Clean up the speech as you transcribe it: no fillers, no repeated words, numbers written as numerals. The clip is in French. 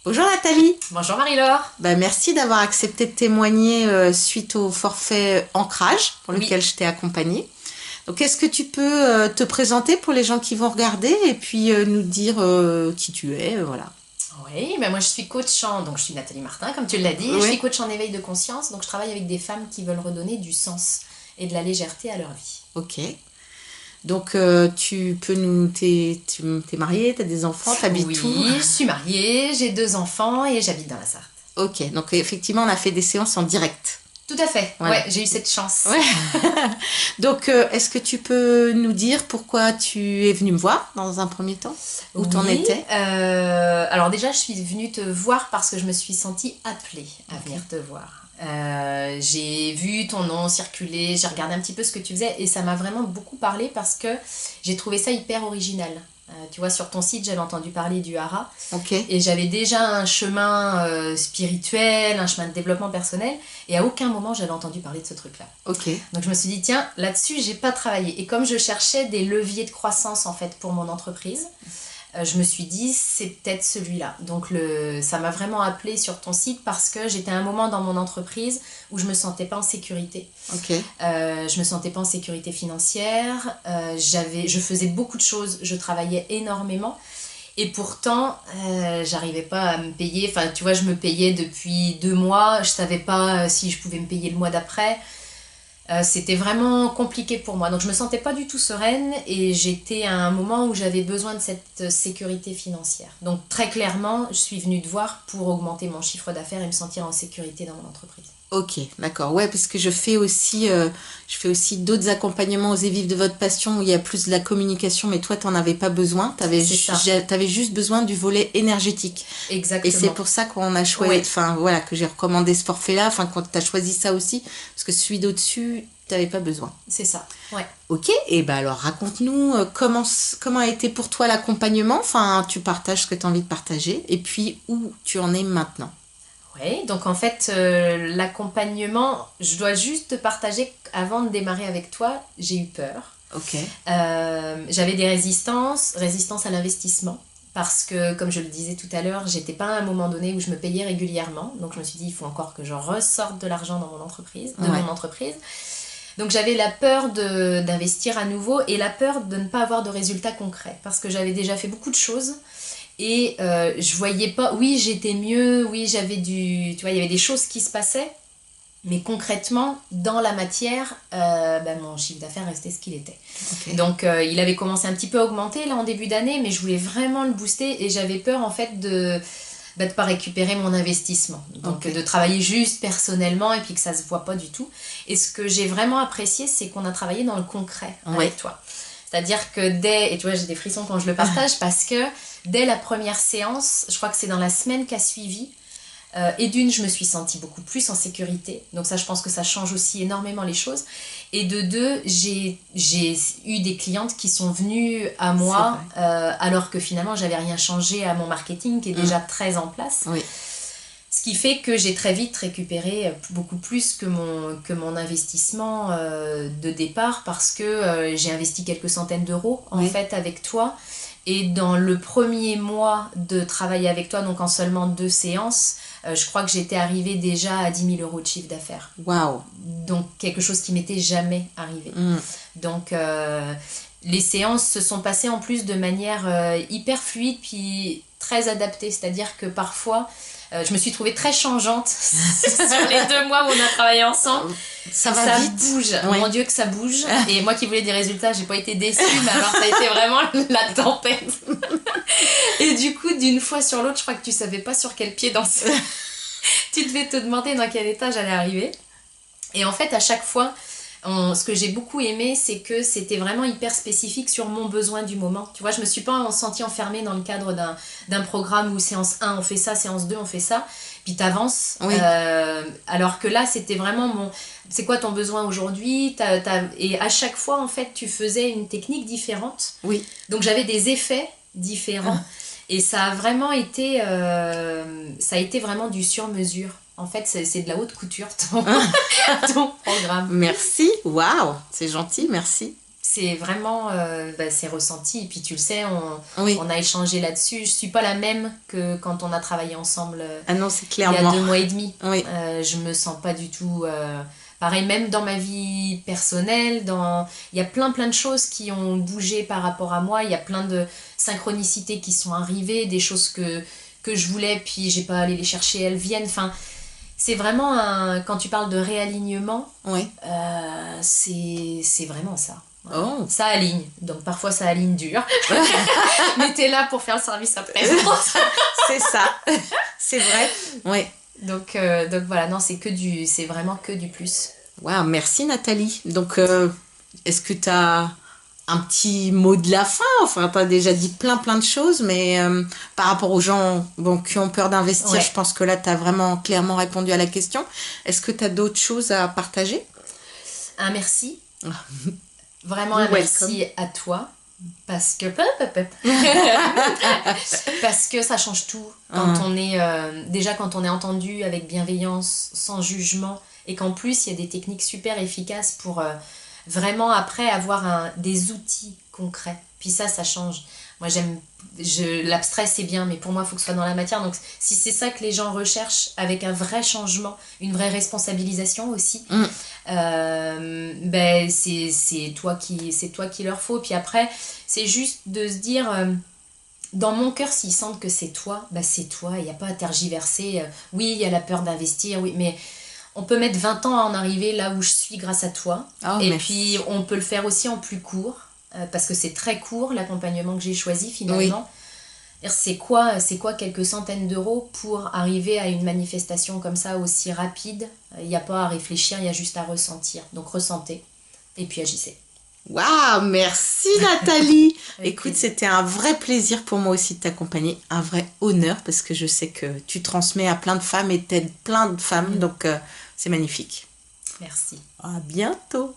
Bonjour Nathalie. Bonjour Marie-Laure. Merci d'avoir accepté de témoigner suite au forfait ancrage pour Oui. lequel je t'ai accompagnée. Donc est-ce que tu peux te présenter pour les gens qui vont regarder et puis nous dire qui tu es, voilà. Oui, moi je suis coach donc je suis Nathalie Martin, comme tu l'as dit. Je Oui. suis coach en éveil de conscience, donc je travaille avec des femmes qui veulent redonner du sens et de la légèreté à leur vie. Ok. Donc tu peux t'es mariée, t'as des enfants, t'habites où? Oui, je suis mariée, j'ai 2 enfants et j'habite dans la Sarthe. Ok, donc effectivement on a fait des séances en direct. Tout à fait, Voilà. ouais, j'ai eu cette chance. Ouais. Donc, est-ce que tu peux nous dire pourquoi tu es venue me voir dans un premier temps? Où t'en Oui, étais? alors déjà je suis venue te voir parce que je me suis sentie appelée à venir te voir. J'ai vu ton nom circuler, j'ai regardé un petit peu ce que tu faisais et ça m'a vraiment beaucoup parlé parce que j'ai trouvé ça hyper original. Tu vois, sur ton site, j'avais entendu parler du hara Ok. et j'avais déjà un chemin spirituel, un chemin de développement personnel et à aucun moment j'avais entendu parler de ce truc-là. Ok. Donc je me suis dit, tiens, là-dessus, j'ai pas travaillé. Et comme je cherchais des leviers de croissance en fait pour mon entreprise, je me suis dit, c'est peut-être celui-là. Donc ça m'a vraiment appelé sur ton site parce que j'étais à un moment dans mon entreprise où je me sentais pas en sécurité. Ok. Je me sentais pas en sécurité financière. Je faisais beaucoup de choses. Je travaillais énormément. Et pourtant, j'arrivais pas à me payer. Enfin, tu vois, je me payais depuis 2 mois. Je savais pas si je pouvais me payer le mois d'après. C'était vraiment compliqué pour moi. Donc je me sentais pas du tout sereine et j'étais à un moment où j'avais besoin de cette sécurité financière. Donc très clairement, je suis venue te voir pour augmenter mon chiffre d'affaires et me sentir en sécurité dans mon entreprise. Ok, d'accord. Ouais, parce que je fais aussi d'autres accompagnements aux vives de votre passion où il y a plus de la communication, mais toi, t'en avais pas besoin. C'est ça. T'avais juste besoin du volet énergétique. Et c'est Exactement. pour ça qu'on a choisi, Oui, enfin voilà, que j'ai recommandé ce forfait-là, enfin quand t'as choisi ça aussi, parce que celui d'au-dessus, t'avais pas besoin. c'est ça. Ouais. Ok, et ben alors raconte-nous comment a été pour toi l'accompagnement, enfin tu partages ce que tu as envie de partager, et puis où tu en es maintenant. Ouais, donc en fait, l'accompagnement, je dois juste te partager qu'avant de démarrer avec toi, j'ai eu peur. Ok, J'avais des résistances à l'investissement. Parce que, comme je le disais tout à l'heure, j'étais pas à un moment donné où je me payais régulièrement. Donc je me suis dit, il faut encore que je ressorte de l'argent dans mon entreprise, de ouais, mon entreprise. Donc j'avais la peur d'investir à nouveau et la peur de ne pas avoir de résultats concrets. Parce que j'avais déjà fait beaucoup de choses et je voyais pas. Oui, j'étais mieux, oui, tu vois, il y avait des choses qui se passaient. Mais concrètement, dans la matière, mon chiffre d'affaires restait ce qu'il était. ok, Donc il avait commencé un petit peu à augmenter là en début d'année, mais je voulais vraiment le booster et j'avais peur en fait de pas récupérer mon investissement. Donc ok, de travailler juste personnellement et puis que ça se voit pas du tout. Et ce que j'ai vraiment apprécié, c'est qu'on a travaillé dans le concret ouais, avec toi. C'est-à-dire que et tu vois, j'ai des frissons quand je le partage parce que dès la première séance, je crois que c'est dans la semaine qui a suivi, et d'une, je me suis sentie beaucoup plus en sécurité. Donc ça, je pense que ça change aussi énormément les choses. Et de deux, j'ai eu des clientes qui sont venues à c'est moi vrai. alors que finalement, j'avais rien changé à mon marketing qui est déjà très en place. Oui, Ce qui fait que j'ai très vite récupéré beaucoup plus que mon investissement de départ parce que j'ai investi quelques centaines d'euros en oui, fait avec toi. Et dans le premier mois de travail avec toi, donc en seulement 2 séances, je crois que j'étais arrivée déjà à 10 000 € de chiffre d'affaires. waouh, Donc quelque chose qui m'était jamais arrivé. mm, Donc les séances se sont passées en plus de manière hyper fluide puis très adaptée. C'est-à-dire que parfois, je me suis trouvée très changeante sur les 2 mois où on a travaillé ensemble. ça va Ça vite. bouge, Ouais. mon Dieu que ça bouge. Et moi qui voulais des résultats, j'ai pas été déçue, mais alors ça a été vraiment la tempête. Et du coup, d'une fois sur l'autre, je crois que tu savais pas sur quel pied danser. Tu devais te demander dans quel état j'allais arriver. Et en fait, à chaque fois, ce que j'ai beaucoup aimé, c'est que c'était vraiment hyper spécifique sur mon besoin du moment. Tu vois, je me suis pas sentie enfermée dans le cadre d'un programme où séance 1 on fait ça, séance 2 on fait ça, puis t'avances. Oui, Alors que là, c'était vraiment c'est quoi ton besoin aujourd'hui? Et à chaque fois, en fait, tu faisais une technique différente. oui, Donc j'avais des effets différents. Et ça a vraiment été, ça a été vraiment du sur-mesure. En fait, c'est de la haute couture, ton programme. merci, waouh, c'est gentil, merci. c'est vraiment, c'est ressenti. Et puis tu le sais, Oui. on a échangé là-dessus. Je suis pas la même que quand on a travaillé ensemble Ah non, c'est il y a clairement. 2 mois et demi. Oui. Je me sens pas du tout pareil, même dans ma vie personnelle. Il y a plein de choses qui ont bougé par rapport à moi. Il y a plein de synchronicités qui sont arrivées, des choses que je voulais, puis j'ai pas allé les chercher, elles viennent. Enfin, c'est vraiment quand tu parles de réalignement, Oui. c'est vraiment ça. Voilà. Oh. Ça aligne, donc parfois ça aligne dur. Mais t'es là pour faire le service après. C'est ça. C'est vrai. Oui. Donc voilà, non, c'est vraiment que du plus. Wow, merci Nathalie. Donc, est-ce que tu as un petit mot de la fin? Enfin, tu as déjà dit plein de choses, mais par rapport aux gens qui ont peur d'investir, Ouais. je pense que là, tu as vraiment clairement répondu à la question. Est-ce que tu as d'autres choses à partager? Un merci. Vraiment You're un merci à toi. Parce que parce que ça change tout quand on est déjà quand on est entendu avec bienveillance, sans jugement, et qu'en plus il y a des techniques super efficaces pour vraiment après avoir des outils concrets. Puis ça change. Moi l'abstrait c'est bien, mais pour moi il faut que ce soit dans la matière. Donc si c'est ça que les gens recherchent, avec un vrai changement, une vraie responsabilisation aussi, c'est toi qui leur faut. Puis après c'est juste de se dire dans mon cœur, s'ils sentent que c'est toi, c'est toi, il n'y a pas à tergiverser. Oui, il y a la peur d'investir, oui, mais on peut mettre 20 ans à en arriver là où je suis grâce à toi. Oh, et merci. puis on peut le faire aussi en plus court, parce que c'est très court l'accompagnement que j'ai choisi finalement. Oui. C'est quoi quelques centaines d'euros pour arriver à une manifestation comme ça aussi rapide? Il n'y a pas à réfléchir, il y a juste à ressentir. Donc ressentez et puis agissez. Waouh, merci Nathalie. Écoute, plaisir. c'était un vrai plaisir pour moi aussi de t'accompagner, un vrai honneur parce que je sais que tu transmets à plein de femmes et t'aides plein de femmes, donc c'est magnifique. Merci. À bientôt.